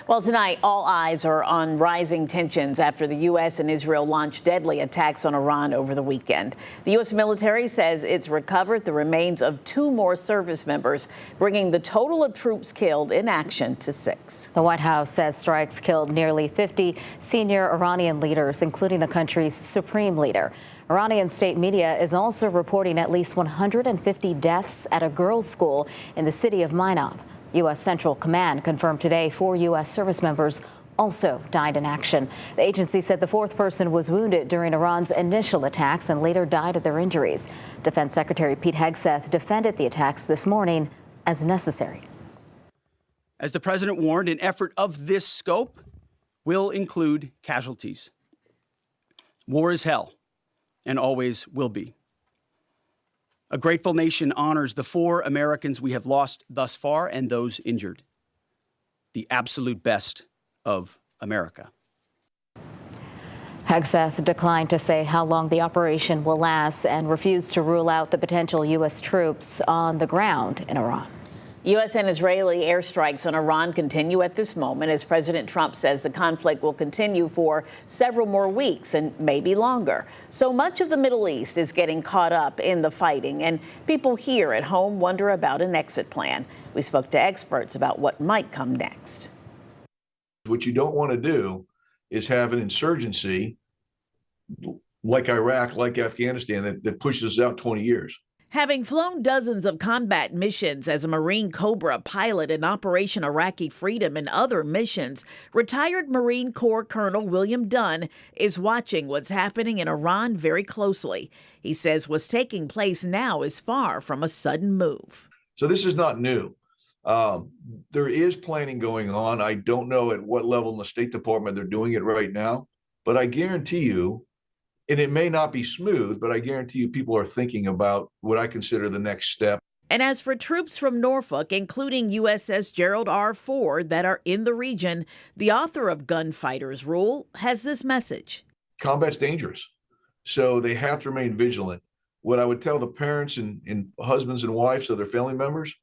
Well, tonight, all eyes are on rising tensions after the U.S. and Israel launched deadly attacks on Iran over the weekend. The U.S. military says it's recovered the remains of 2 more service members, bringing the total of troops killed in action to 6. The White House says strikes killed nearly 50 senior Iranian leaders, including the country's supreme leader. Iranian state media is also reporting at least 150 deaths at a girls' school in the city of Mainab. U.S. Central Command confirmed today 4 U.S. service members also died in action. The agency said the 4th person was wounded during Iran's initial attacks and later died of their injuries. Defense Secretary Pete Hegseth defended the attacks this morning as necessary. As the president warned, an effort of this scope will include casualties. War is hell and always will be. A grateful nation honors the 4 Americans we have lost thus far and those injured. The absolute best of America. Hegseth declined to say how long the operation will last and refused to rule out the potential U.S. troops on the ground in Iran. U.S. and Israeli airstrikes on Iran continue at this moment as President Trump says the conflict will continue for several more weeks and maybe longer. So much of the Middle East is getting caught up in the fighting, and people here at home wonder about an exit plan. We spoke to experts about what might come next. What you don't want to do is have an insurgency like Iraq, like Afghanistan, that pushes us out 20 years. Having flown dozens of combat missions as a Marine Cobra pilot in Operation Iraqi Freedom and other missions, retired Marine Corps Colonel William Dunn is watching what's happening in Iran very closely. He says what's taking place now is far from a sudden move. So this is not new. There is planning going on. I don't know at what level in the State Department they're doing it right now, but I guarantee you, and it may not be smooth, but I guarantee you people are thinking about what I consider the next step. And as for troops from Norfolk, including USS Gerald R. Ford, that are in the region, the author of Gunfighter's Rule has this message. Combat's dangerous, so they have to remain vigilant. What I would tell the parents and husbands and wives of their family members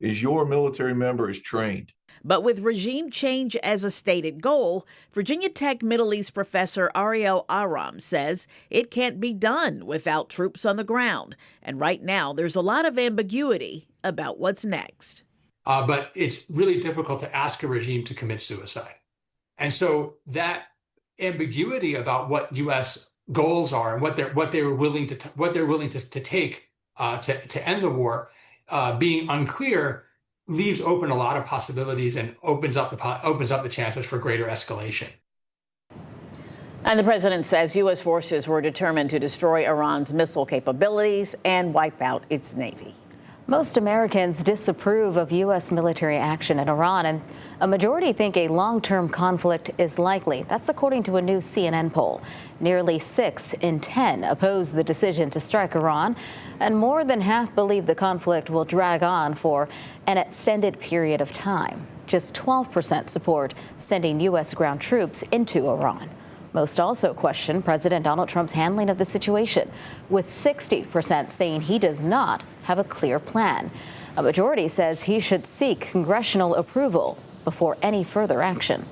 is your military member is trained. But with regime change as a stated goal, Virginia Tech Middle East professor Ariel Aram says it can't be done without troops on the ground. And right now, there's a lot of ambiguity about what's next. But it's really difficult to ask a regime to commit suicide. And so that ambiguity about what U.S. goals are and what they're willing to take to end the war, being unclear, leaves open a lot of possibilities and opens up the chances for greater escalation. And the president says U.S. forces were determined to destroy Iran's missile capabilities and wipe out its navy. Most Americans disapprove of U.S. military action in Iran, and a majority think a long-term conflict is likely. That's according to a new CNN poll. Nearly 6 in 10 oppose the decision to strike Iran, and more than half believe the conflict will drag on for an extended period of time. Just 12% support sending U.S. ground troops into Iran. Most also question President Donald Trump's handling of the situation, with 60% saying he does not have a clear plan. A majority says he should seek congressional approval before any further action.